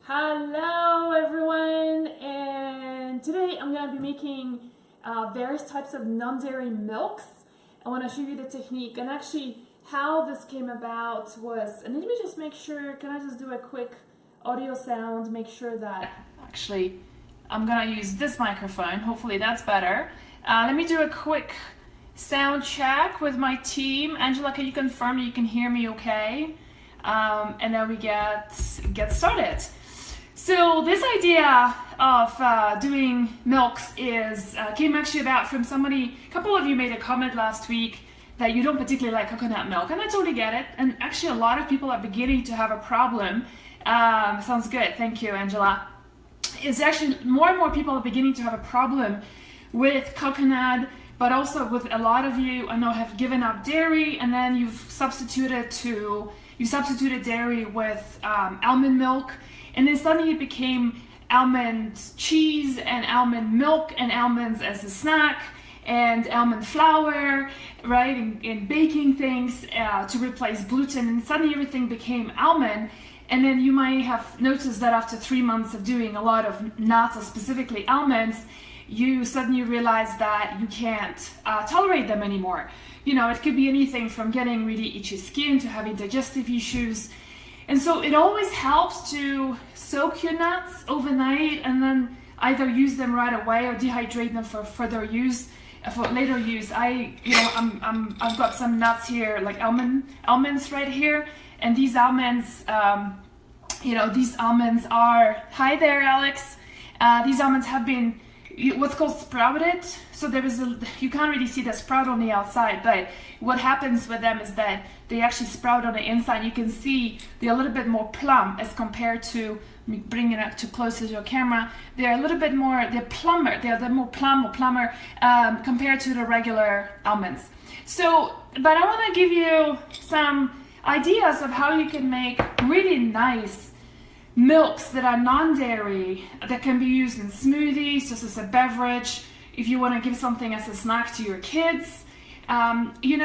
Hello everyone, and today I'm going to be making various types of non-dairy milks. I want to show you the technique, and actually how this came about was, and let me just make sure, can I just do a quick audio sound, make sure that actually I'm going to use this microphone, hopefully that's better. Let me do a quick sound check with my team. Angela, can you confirm you can hear me okay? And then we get started. So this idea of doing milks came actually about from somebody. A couple of you made a comment last week that you don't particularly like coconut milk, and I totally get it. And actually, a lot of people are beginning to have a problem. Sounds good, thank you, Angela. It's actually more and more people are beginning to have a problem with coconut, but also with a lot of you I know have given up dairy, and then you've substituted dairy with almond milk. And then suddenly it became almond cheese and almond milk and almonds as a snack and almond flour, right, in baking things to replace gluten. And suddenly everything became almond. And then you might have noticed that after 3 months of doing a lot of nuts, or specifically almonds, you suddenly realize that you can't tolerate them anymore. You know, it could be anything from getting really itchy skin to having digestive issues. And so it always helps to soak your nuts overnight and then either use them right away or dehydrate them for further use, for later use. I've got some nuts here, like almonds right here, and these almonds, these almonds are, hi there, Alex. These almonds have been what's called sprouted. So you can't really see the sprout on the outside, but what happens with them is that they actually sprout on the inside. You can see they're a little bit more plump as compared to, bringing it up too close to your camera, they're a little bit more, they're more plumper compared to the regular almonds. So, but I want to give you some ideas of how you can make really nice milks that are non-dairy, that can be used in smoothies, just as a beverage, if you want to give something as a snack to your kids. So you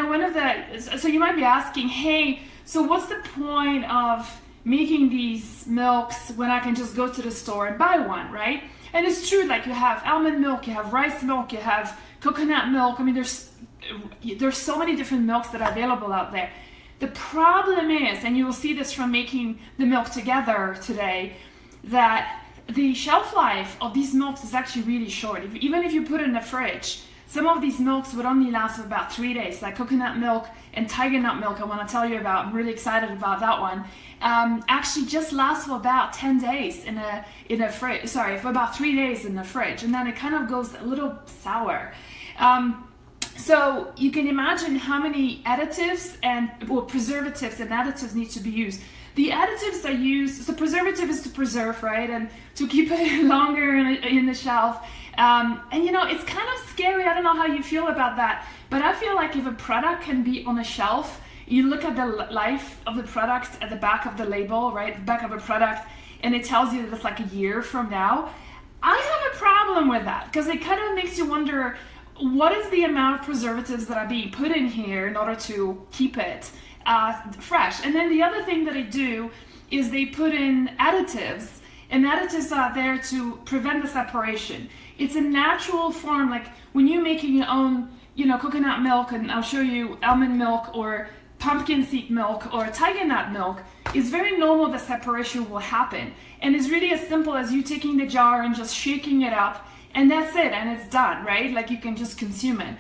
might be asking, hey, so what's the point of making these milks when I can just go to the store and buy one, right? And it's true, like you have almond milk, you have rice milk, you have coconut milk. I mean, there's so many different milks that are available out there. The problem is, and you will see this from making the milk together today, that the shelf life of these milks is actually really short. Even if you put it in the fridge, some of these milks would only last for about 3 days, like coconut milk and tiger nut milk I want to tell you about. I'm really excited about that one. Actually just lasts for about 10 days in a fridge, for about 3 days in the fridge, and then it kind of goes a little sour. So you can imagine how many additives preservatives and additives need to be used. The additives are used, so preservative is to preserve, right? And to keep it longer in the shelf. And it's kind of scary. I don't know how you feel about that, but I feel like if a product can be on a shelf, you look at the life of the product at the back of the label, right? The back of a product, and it tells you that it's like a year from now. I have a problem with that because it kind of makes you wonder, what is the amount of preservatives that are being put in here in order to keep it fresh? And then the other thing that they do is they put in additives, and additives are there to prevent the separation. It's a natural form, like when you're making your own, coconut milk, and I'll show you almond milk or pumpkin seed milk or tiger nut milk, it's very normal the separation will happen. And it's really as simple as you taking the jar and just shaking it up, and that's it, and it's done, right? Like you can just consume it.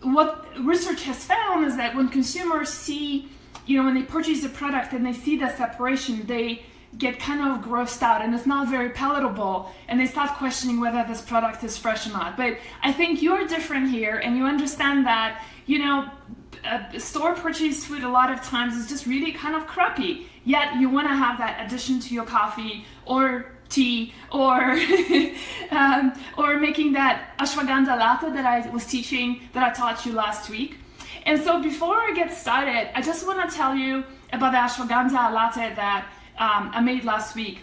What research has found is that when consumers see, when they purchase a product and they see the separation, they get kind of grossed out and it's not very palatable, and they start questioning whether this product is fresh or not. But I think you're different here, and you understand that, store purchased food a lot of times is just really kind of crappy, yet you want to have that addition to your coffee or tea or or making that ashwagandha latte that I taught you last week. And so before I get started, I just want to tell you about the ashwagandha latte that I made last week.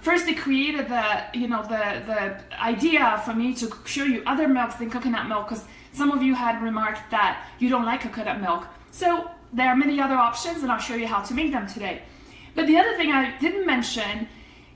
First, they created the idea for me to show you other milks than coconut milk, because some of you had remarked that you don't like coconut milk. So there are many other options, and I'll show you how to make them today. But the other thing I didn't mention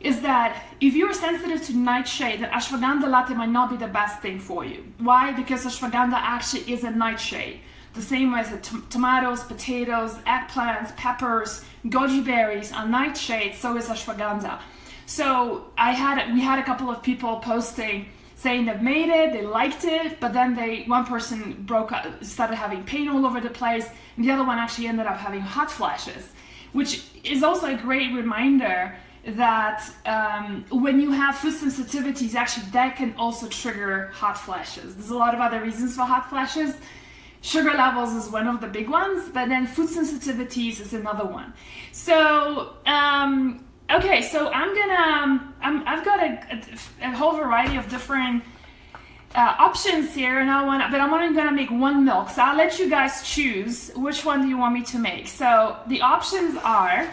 is that if you're sensitive to nightshade, then ashwagandha latte might not be the best thing for you. Why? Because ashwagandha actually is a nightshade. The same way as the tomatoes, potatoes, eggplants, peppers, goji berries are nightshades, so is ashwagandha. So we had a couple of people posting saying they've made it, they liked it, but then one person started having pain all over the place, and the other one actually ended up having hot flashes, which is also a great reminder that when you have food sensitivities, actually that can also trigger hot flashes. There's a lot of other reasons for hot flashes. Sugar levels is one of the big ones, but then food sensitivities is another one. So, okay, so I've got a whole variety of different options here, and I'm only gonna make one milk. So I'll let you guys choose which one do you want me to make. So the options are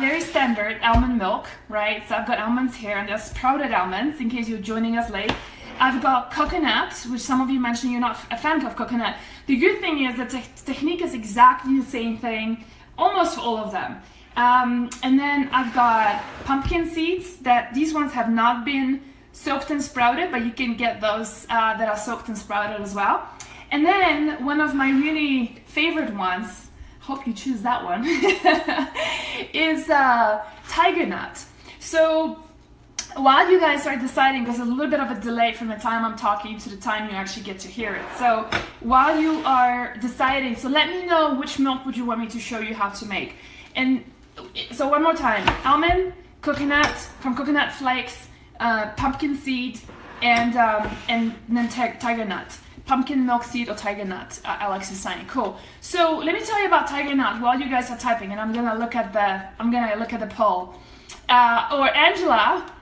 very standard almond milk, right? So I've got almonds here, and they're sprouted almonds in case you're joining us late. I've got coconut, which some of you mentioned you're not a fan of coconut. The good thing is the technique is exactly the same thing, almost for all of them. And then I've got pumpkin seeds, that these ones have not been soaked and sprouted, but you can get those that are soaked and sprouted as well. And then one of my really favorite ones, hope you choose that one, is tiger nut. So while you guys are deciding, there's a little bit of a delay from the time I'm talking to the time you actually get to hear it. So while you are deciding, so let me know which milk would you want me to show you how to make. And so one more time, almond, coconut, from coconut flakes, pumpkin seed, and then tiger nut. Pumpkin milk seed or tiger nut, Alex is saying. Cool. So let me tell you about tiger nut while you guys are typing, and I'm gonna look at the poll. Or Angela,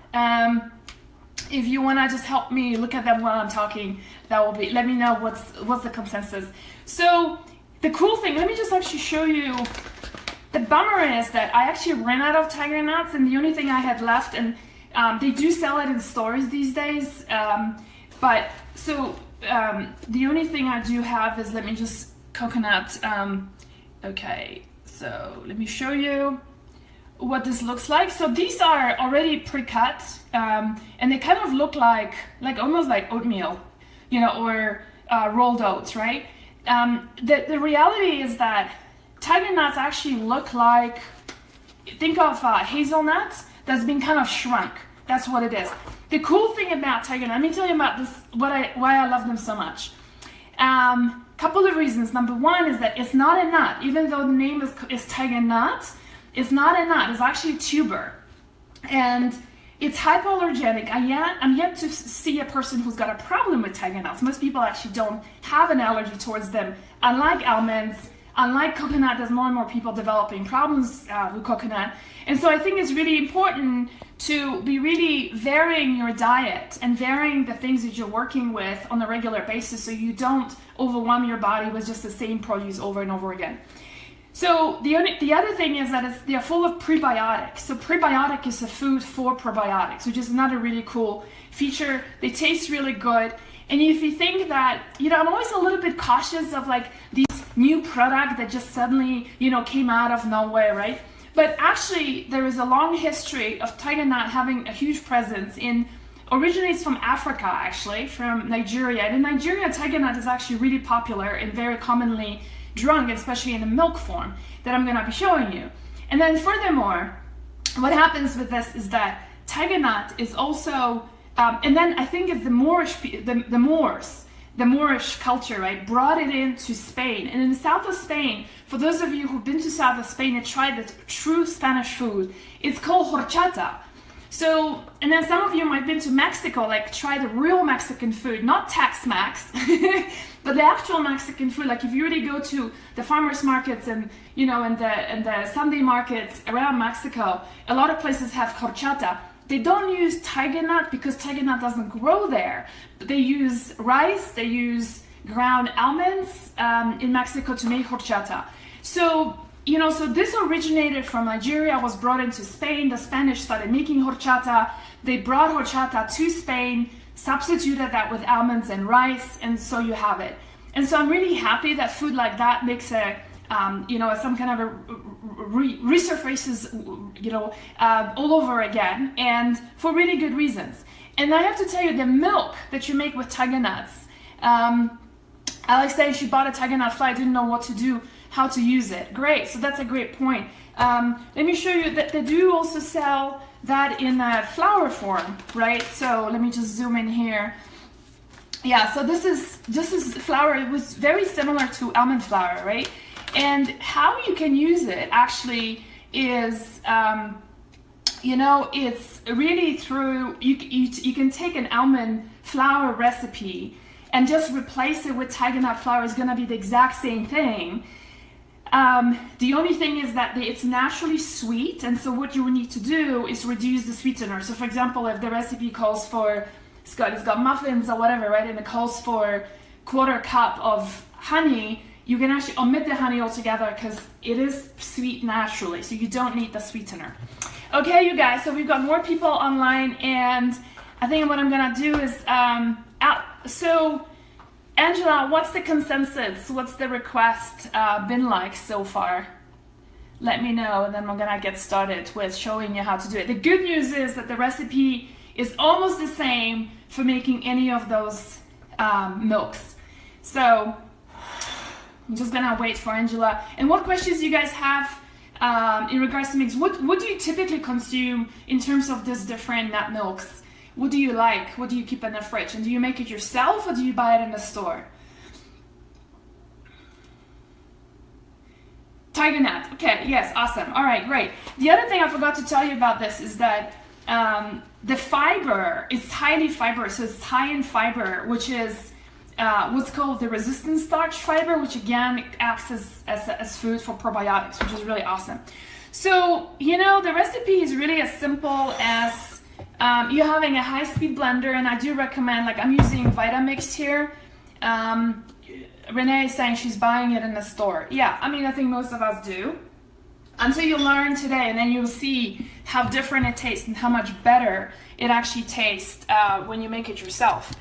if you wanna just help me look at them while I'm talking, that will be. Let me know what's the consensus. So the cool thing, let me just actually show you. The bummer is that I actually ran out of tiger nuts, and the only thing I had left, and they do sell it in stores these days, but so the only thing I do have is, let me just, coconut. Okay, so let me show you what this looks like. So these are already pre-cut, and they kind of look like almost like oatmeal, you know, or rolled oats, right? The reality is that tiger nuts actually look like, think of hazelnuts that's been kind of shrunk. That's what it is. The cool thing about tiger nut, let me tell you about this, why I love them so much. Couple of reasons. Number one is that it's not a nut. Even though the name is tiger nut, it's not a nut. It's actually a tuber. And it's hypoallergenic. I'm yet to see a person who's got a problem with tiger nuts. Most people actually don't have an allergy towards them. Unlike almonds, unlike coconut, there's more and more people developing problems with coconut. And so I think it's really important to be really varying your diet and varying the things that you're working with on a regular basis so you don't overwhelm your body with just the same produce over and over again. So the other thing is that they're full of prebiotics. So prebiotic is a food for probiotics, which is another really cool feature. They taste really good. And if you think that, you know, I'm always a little bit cautious of like these new products that just suddenly, you know, came out of nowhere, right? But actually, there is a long history of tiger nut having a huge presence originates from Africa, actually, from Nigeria. And in Nigeria, tiger nut is actually really popular and very commonly drunk, especially in a milk form that I'm gonna be showing you. And then furthermore, what happens with this is that tiger nut is also, and then I think it's the Moorish culture, right, brought it into Spain. And in the south of Spain, for those of you who've been to south of Spain and tried the true Spanish food, it's called horchata. So, and then some of you might have been to Mexico, like try the real Mexican food, not Tex-Mex, but the actual Mexican food. Like if you really go to the farmers markets and, you know, and the Sunday markets around Mexico, a lot of places have horchata. They don't use tiger nut because tiger nut doesn't grow there. But they use rice, they use ground almonds in Mexico to make horchata. So, you know, so this originated from Nigeria, was brought into Spain. The Spanish started making horchata. They brought horchata to Spain, substituted that with almonds and rice, and so you have it. And so I'm really happy that food like that makes a, you know, some kind of a resurfaces, all over again, and for really good reasons. And I have to tell you, the milk that you make with tiger nuts, Alex said she bought a tiger nut flour, didn't know what to do, how to use it. Great, so that's a great point. Let me show you that they do also sell that in a flour form, right? So let me just zoom in here. Yeah, so this is flour. It was very similar to almond flour, right? And how you can use it actually is, it's really through, you can take an almond flour recipe and just replace it with tiger nut flour. Is gonna be the exact same thing. The only thing is that it's naturally sweet, and so what you would need to do is reduce the sweetener. So for example, if the recipe calls for, it's got muffins or whatever, right, and it calls for 1/4 cup of honey, you can actually omit the honey altogether because it is sweet naturally, so you don't need the sweetener. Okay, you guys, so we've got more people online, and I think what I'm gonna do is, so Angela, what's the consensus? What's the request been like so far? Let me know, and then we're gonna get started with showing you how to do it. The good news is that the recipe is almost the same for making any of those milks. So I'm just gonna wait for Angela. And what questions do you guys have in regards to mix? What do you typically consume in terms of these different nut milks? What do you like? What do you keep in the fridge? And do you make it yourself or do you buy it in the store? Tiger nut. Okay, yes, awesome. All right, great. The other thing I forgot to tell you about this is that the fiber is highly fibrous, so it's high in fiber, which is what's called the resistant starch fiber, which again acts as food for probiotics, which is really awesome. So, the recipe is really as simple as you're having a high-speed blender, and I do recommend, like I'm using Vitamix here. Renee is saying she's buying it in the store. Yeah, I think most of us do. Until you learn today, and then you'll see how different it tastes and how much better it actually tastes when you make it yourself.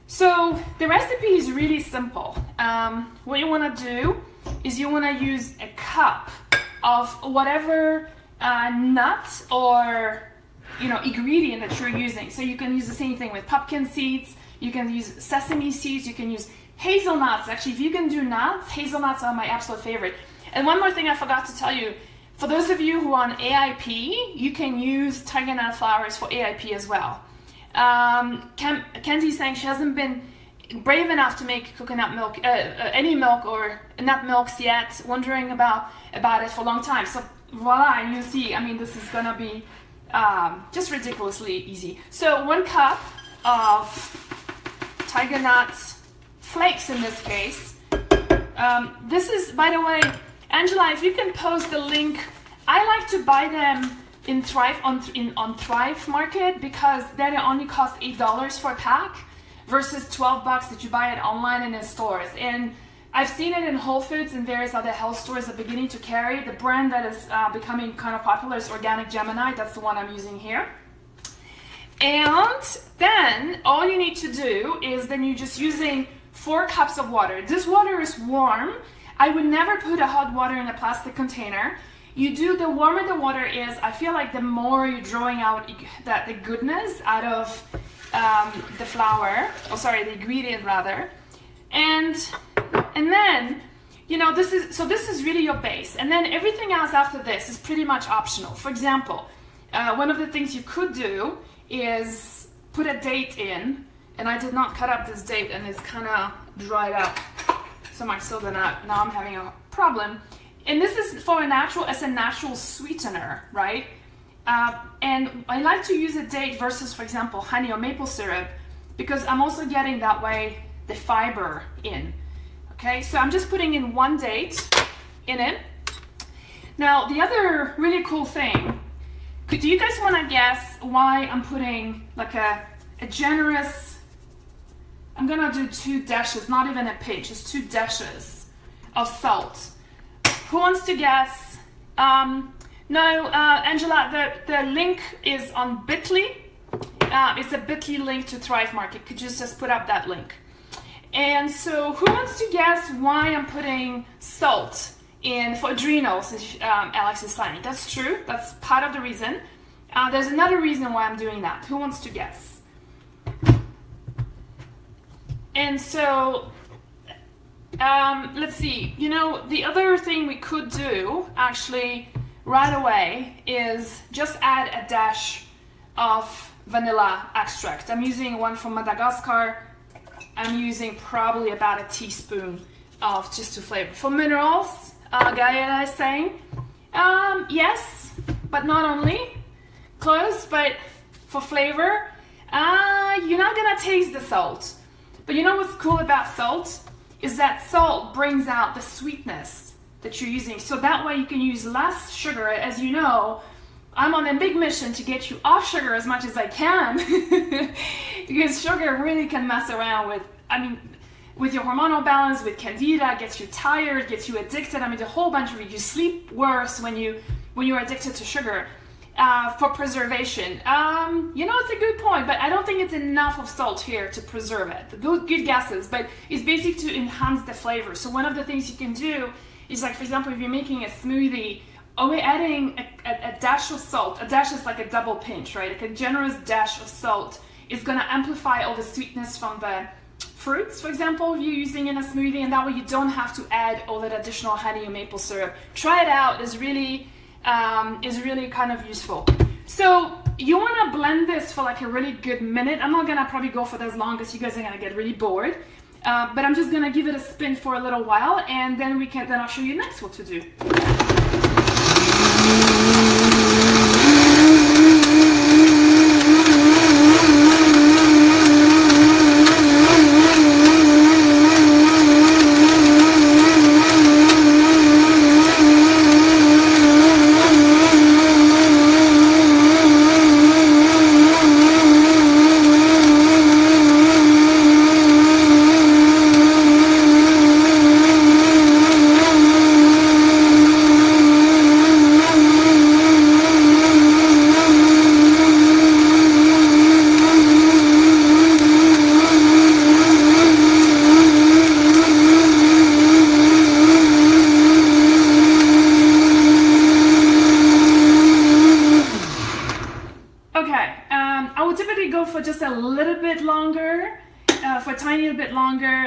So the recipe is really simple. What you want to do is you want to use a cup of whatever nut or ingredient that you're using. So you can use the same thing with pumpkin seeds, you can use sesame seeds, you can use hazelnuts. Actually, if you can do nuts, hazelnuts are my absolute favorite. And one more thing I forgot to tell you, for those of you who are on AIP, you can use tiger nut flours for AIP as well. Kenzie saying she hasn't been brave enough to make coconut milk, any milk or nut milks yet, wondering about it for a long time. So voila, you see, this is gonna be just ridiculously easy. So 1 cup of tiger nut flakes in this case. This is, by the way, Angela, if you can post the link, I like to buy them in Thrive on Thrive Market because then it only costs $8 for a pack versus $12 that you buy it online and in stores. And I've seen it in Whole Foods and various other health stores are beginning to carry. The brand that is becoming kind of popular is Organic Gemini. That's the one I'm using here. And then all you need to do is then you're just using 4 cups of water. This water is warm. I would never put a hot water in a plastic container. The warmer the water is, I feel like the more you're drawing out the goodness out of the flour, the ingredient rather. And then, this is really your base. And then everything else after this is pretty much optional. For example, one of the things you could do is put a date in, and I did not cut up this date and it's kind of dried up. So my silver nut, now I'm having a problem. And this is as a natural sweetener, right? And I like to use a date versus, for example, honey or maple syrup, because I'm also getting that way the fiber in. Okay, so I'm just putting in 1 date in it. Now, the other really cool thing, do you guys want to guess why I'm putting like a generous, I'm gonna do 2 dashes, not even a pinch, just 2 dashes of salt. Who wants to guess? No, Angela, the link is on Bitly. It's a Bitly link to Thrive Market. Could you just put up that link? And so who wants to guess why I'm putting salt and for adrenals, Alex is saying. That's true. That's part of the reason. There's another reason why I'm doing that. Who wants to guess? And so, let's see. You know, the other thing we could do, actually, right away, is just add a dash of vanilla extract. I'm using one from Madagascar. I'm using probably about a teaspoon of just to flavor. For minerals, Gaia is saying, yes, but not only. Close, but for flavor, you're not gonna taste the salt. But you know what's cool about salt? Is that salt brings out the sweetness that you're using. So that way you can use less sugar. As you know, I'm on a big mission to get you off sugar as much as I can. Because sugar really can mess around with, with your hormonal balance, with candida, gets you tired, gets you addicted. A whole bunch of it. You sleep worse when you're addicted to sugar. For preservation, you know, it's a good point, but I don't think it's enough of salt here to preserve it. Good guesses, but it's basic to enhance the flavor. So one of the things you can do is, like, for example, if you're making a smoothie, we're adding a dash of salt. A dash is like a double pinch, right? Like a generous dash of salt is going to amplify all the sweetness from the fruits, for example, if you're using in a smoothie, and that way you don't have to add all that additional honey or maple syrup. Try it out. It's really kind of useful. So you want to blend this for like a really good minute. I'm not gonna probably go for as long as you guys are gonna get really bored, but I'm just gonna give it a spin for a little while, and then I'll show you next what to do.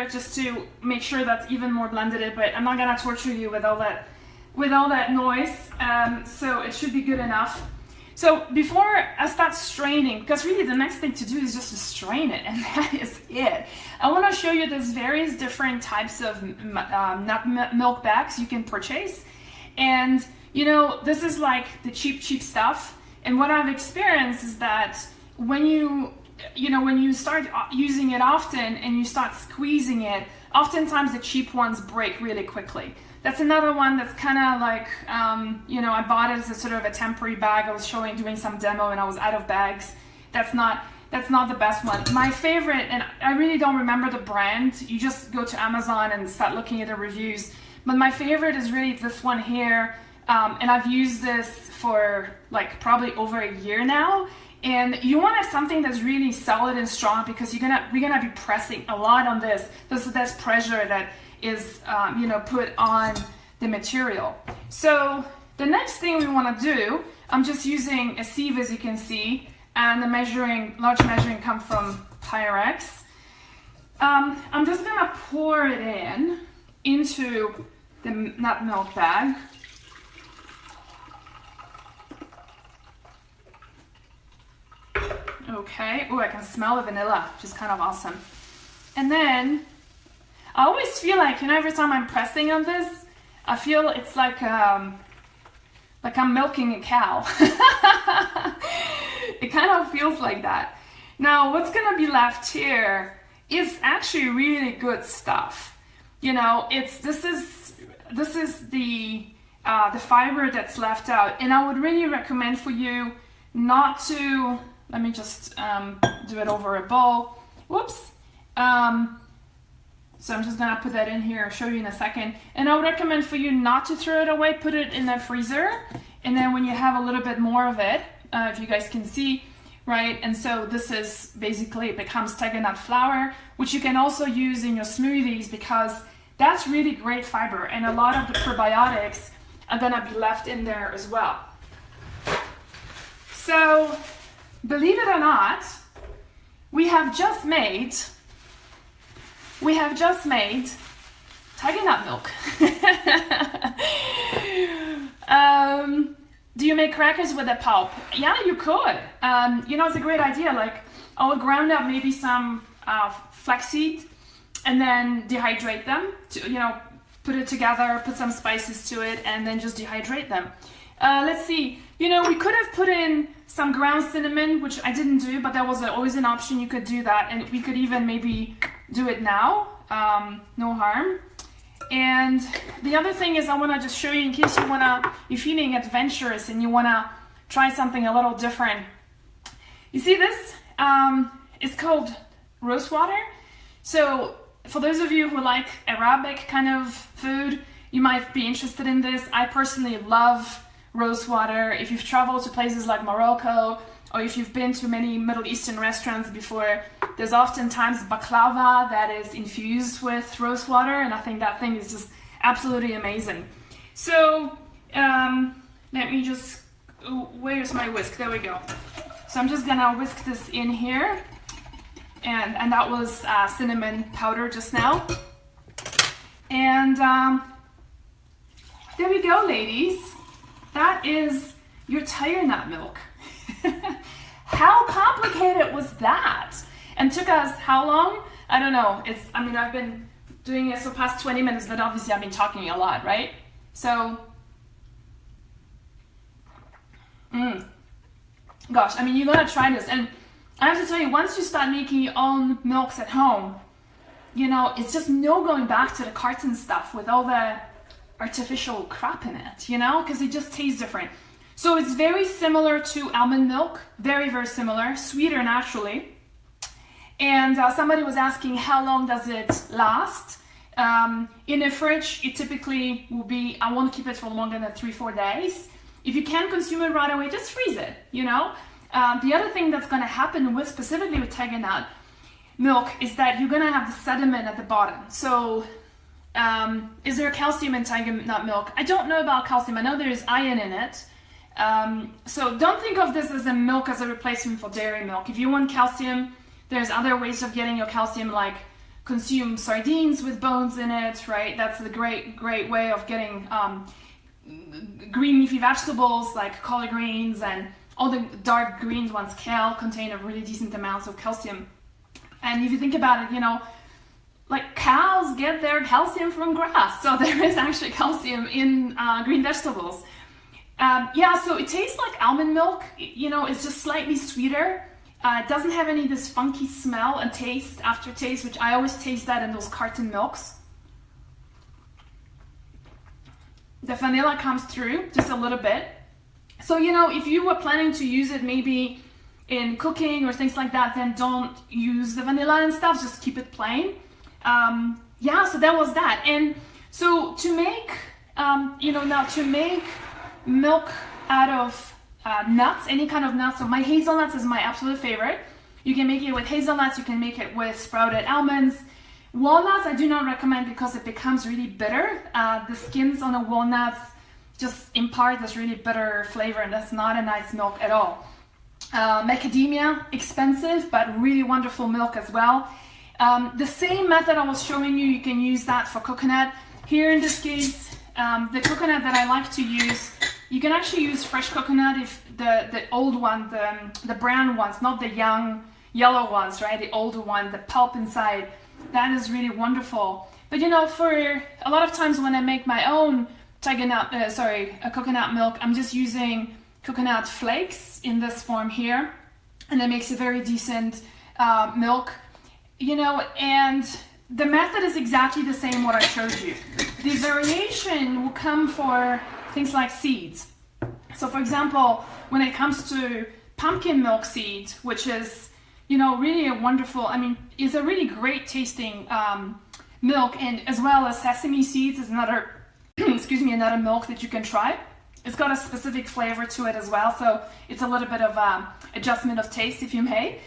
Just to make sure that's even more blended, but I'm not gonna torture you with all that noise, so it should be good enough. So before I start straining, because really the next thing to do is just to strain it, and that is it. I want to show you there's various different types of nut milk bags you can purchase, and you know, this is like the cheap stuff. And what I've experienced is that when you start using it often and you start squeezing it, oftentimes the cheap ones break really quickly. That's another one that's kind of like, I bought it as a sort of a temporary bag. I was doing some demo and I was out of bags. That's not the best one. My favorite, and I really don't remember the brand, you just go to Amazon and start looking at the reviews, but my favorite is really this one here, and I've used this for like probably over a year now. And you want to have something that's really solid and strong, because we're gonna be pressing a lot on this. There's pressure that is put on the material. So the next thing we want to do, I'm just using a sieve, as you can see, and the large measuring come from Pyrex. I'm just gonna pour it into the nut milk bag. Okay, oh, I can smell the vanilla, which is kind of awesome. And then, I always feel like, every time I'm pressing on this, I feel it's like I'm milking a cow. It kind of feels like that. Now, what's gonna be left here is actually really good stuff. This is the fiber that's left out, and I would really recommend for you not to. Let me just do it over a bowl. Whoops. So I'm just gonna put that in here, I'll show you in a second. And I would recommend for you not to throw it away, put it in the freezer. And then when you have a little bit more of it, if you guys can see, right? And so this is basically, it becomes Teganut flour, which you can also use in your smoothies, because That's really great fiber, and a lot of the probiotics are gonna be left in there as well. So, believe it or not, we have just made tiger nut milk. Do you make crackers with the pulp? Yeah, you could. You know, it's a great idea. Like, I would ground up maybe some flaxseed and then dehydrate them. To, you know, put it together, put some spices to it, and then just dehydrate them. Let's see. You know, we could have put in some ground cinnamon, which I didn't do, but that was always an option. You could do that, and we could even maybe do it now. No harm. And the other thing is, I want to just show you, in case you're feeling adventurous and you want to try something a little different. You see this? It's called rose water. So for those of you who like Arabic kind of food, you might be interested in this. I personally love rose water. If you've traveled to places like Morocco, or if you've been to many Middle Eastern restaurants before, there's oftentimes baklava that is infused with rose water, and I think that thing is just absolutely amazing. So let me just, where's my whisk? There we go. So I'm just gonna whisk this in here, and that was cinnamon powder just now. And there we go, ladies. That is your tiger nut milk. How complicated was that? And took us how long? I don't know. I mean, I've been doing this for the past 20 minutes, but obviously I've been talking a lot, right? So, gosh, I mean, you gotta try this. And I have to tell you, once you start making your own milks at home, you know, it's just no going back to the carton stuff with all the artificial crap in it, you know, because it just tastes different. So it's very similar to almond milk, very, very similar, sweeter naturally. And somebody was asking, how long does it last? In a fridge, it typically will be, I won't keep it for longer than 3-4 days. If you can't consume it right away, just freeze it, you know? The other thing that's gonna happen with, specifically with tiger nut milk, is that you're gonna have the sediment at the bottom. So is there calcium in tiger nut milk? I don't know about calcium. I know there is iron in it. So don't think of this as a milk as a replacement for dairy milk. If you want calcium, there's other ways of getting your calcium, like consume sardines with bones in it, right? That's a great way of getting green leafy vegetables like collard greens, and all the dark green ones, kale, contain a really decent amounts of calcium. And if you think about it, you know, like cows get their calcium from grass, so there is actually calcium in green vegetables. Yeah, so it tastes like almond milk. You know, it's just slightly sweeter. It doesn't have any of this funky smell and taste, aftertaste, which I always taste that in those carton milks. The vanilla comes through just a little bit. So, you know, if you were planning to use it maybe in cooking or things like that, then don't use the vanilla and stuff, just keep it plain. Yeah, so that was that. And so to make, you know, now to make milk out of nuts, any kind of nuts. So my hazelnuts is my absolute favorite. You can make it with hazelnuts, you can make it with sprouted almonds. Walnuts I do not recommend because it becomes really bitter. The skins on the walnuts just impart this really bitter flavor, and that's not a nice milk at all. Macadamia, expensive, but really wonderful milk as well. The same method I was showing you, you can use that for coconut. Here in this case, the coconut that I like to use, you can actually use fresh coconut, if the old one, the brown ones, not the young yellow ones, right? The older one, the pulp inside, that is really wonderful. But you know, for a lot of times when I make my own coconut milk, I'm just using coconut flakes in this form here, and that makes a very decent milk, you know. And the method is exactly the same what I showed you. The variation will come for things like seeds. So for example, when it comes to pumpkin milk seed, which is, you know, really a wonderful, I mean, is a really great tasting milk, and as well as sesame seeds is another, excuse me, another milk that you can try. It's got a specific flavor to it as well, so it's a little bit of adjustment of taste, if you may.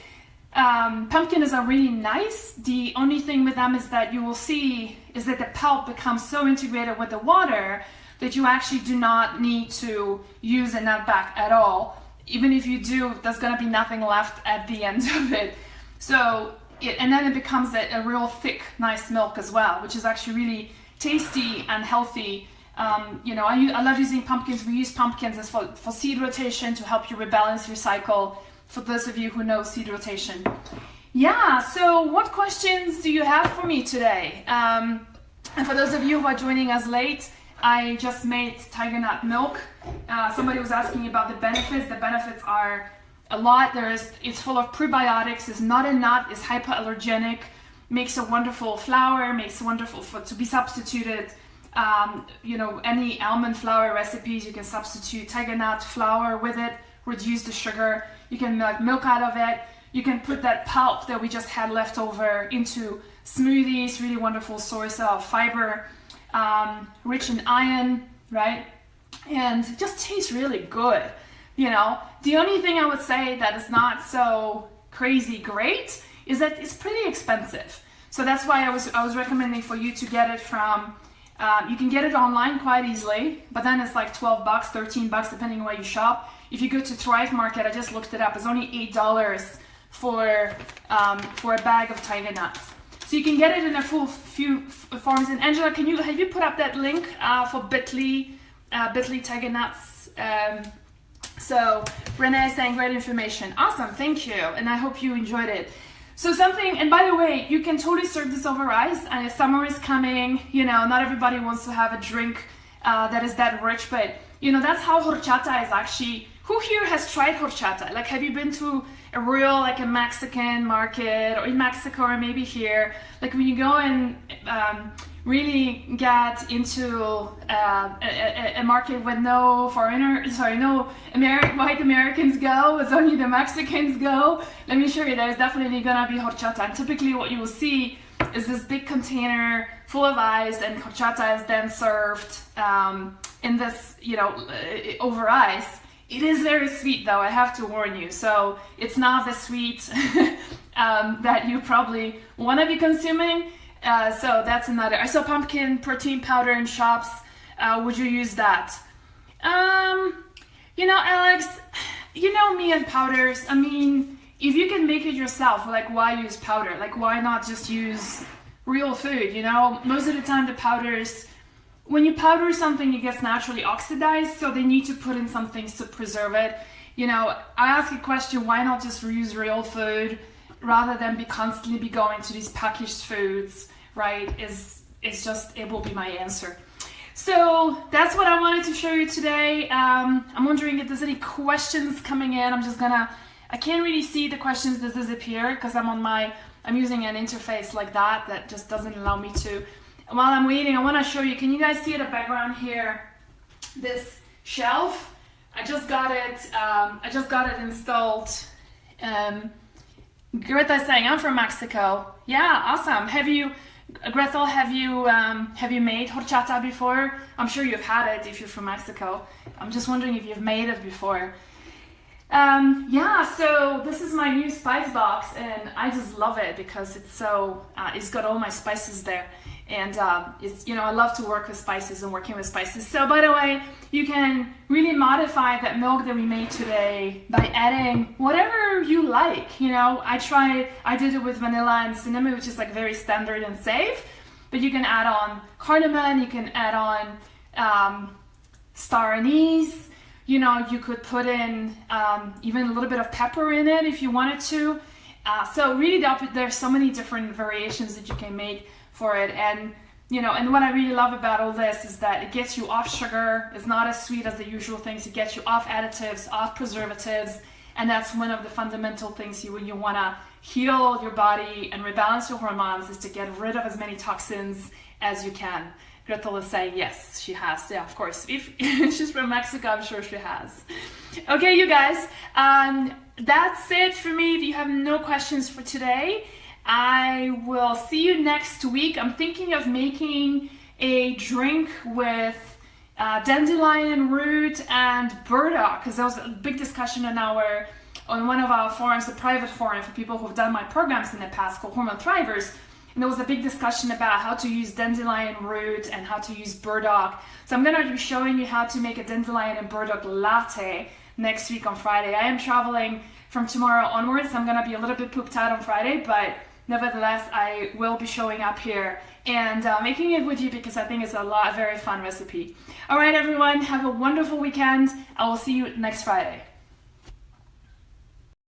Pumpkins are really nice. The only thing with them is that you will see is that the pulp becomes so integrated with the water that you actually do not need to use a nut back at all. Even if you do, there's going to be nothing left at the end of it. So, and then it becomes a real thick, nice milk as well, which is actually really tasty and healthy. You know, I love using pumpkins. We use pumpkins as for seed rotation to help you rebalance your cycle, for those of you who know seed rotation. Yeah, so what questions do you have for me today? And for those of you who are joining us late, I just made tiger nut milk. Somebody was asking about the benefits. The benefits are a lot. It's full of prebiotics. It's not a nut. It's hypoallergenic. Makes a wonderful flour. Makes wonderful food to be substituted. You know, any almond flour recipes, you can substitute tiger nut flour with it. Reduce the sugar. You can make milk out of it. You can put that pulp that we just had left over into smoothies. Really wonderful source of fiber. Rich in iron, right? And it just tastes really good, you know. The only thing I would say that is not so crazy great is that it's pretty expensive. So that's why I was recommending for you to get it from, you can get it online quite easily, but then it's like 12 bucks, 13 bucks, depending on where you shop. If you go to Thrive Market, I just looked it up, it's only $8 for a bag of tiger nuts. So you can get it in a few forms. And Angela, have you put up that link for Bitly tiger nuts? So Renee is saying great information. Awesome, thank you. And I hope you enjoyed it. So and by the way, you can totally serve this over ice. And summer is coming, you know, not everybody wants to have a drink that is that rich, but you know, that's how horchata is actually. Who here has tried horchata? Like, have you been to a real, like a Mexican market, or in Mexico, or maybe here? Like when you go and really get into a market with no white Americans go, it's only the Mexicans go. Let me show you, there's definitely gonna be horchata. And typically what you will see is this big container full of ice, and horchata is then served in this, you know, over ice. It is very sweet though, I have to warn you. So it's not the sweet that you probably want to be consuming. So that's another. I saw pumpkin protein powder in shops. Would you use that? You know, Alex, you know me and powders. I mean, if you can make it yourself, like why use powder? Like why not just use real food? You know, most of the time the powders, when you powder something, it gets naturally oxidized, so they need to put in some things to preserve it. You know, I ask a question, why not just use real food rather than constantly be going to these packaged foods, right? It will be my answer. So that's what I wanted to show you today. I'm wondering if there's any questions coming in. I can't really see the questions that disappear because I'm using an interface like that just doesn't allow me to. While I'm waiting, I want to show you, can you guys see the background here? This shelf, I just got it installed. Greta is saying, I'm from Mexico. Yeah, awesome. Gretel, have you made horchata before? I'm sure you've had it if you're from Mexico. I'm just wondering if you've made it before. Yeah, so this is my new spice box, and I just love it because it's got all my spices there. And it's, you know, I love to work with spices and working with spices. So by the way, you can really modify that milk that we made today by adding whatever you like. You know, I did it with vanilla and cinnamon, which is like very standard and safe. But you can add on cardamom, you can add on star anise. You know, you could put in even a little bit of pepper in it if you wanted to. So really, there's so many different variations that you can make for it. And you know, and what I really love about all this is that it gets you off sugar. It's not as sweet as the usual things. It gets you off additives, off preservatives, and that's one of the fundamental things when you want to heal your body and rebalance your hormones, is to get rid of as many toxins as you can. Gretel is saying yes, she has. Yeah, of course. If she's from Mexico, I'm sure she has. Okay, you guys, that's it for me. If you have no questions for today, I will see you next week. I'm thinking of making a drink with dandelion root and burdock, because there was a big discussion on on one of our forums, a private forum for people who've done my programs in the past called Hormone Thrivers. And there was a big discussion about how to use dandelion root and how to use burdock. So I'm going to be showing you how to make a dandelion and burdock latte next week on Friday. I am traveling from tomorrow onwards. I'm going to be a little bit pooped out on Friday, but nevertheless, I will be showing up here and making it with you because I think it's a very fun recipe. All right, everyone, have a wonderful weekend. I will see you next Friday.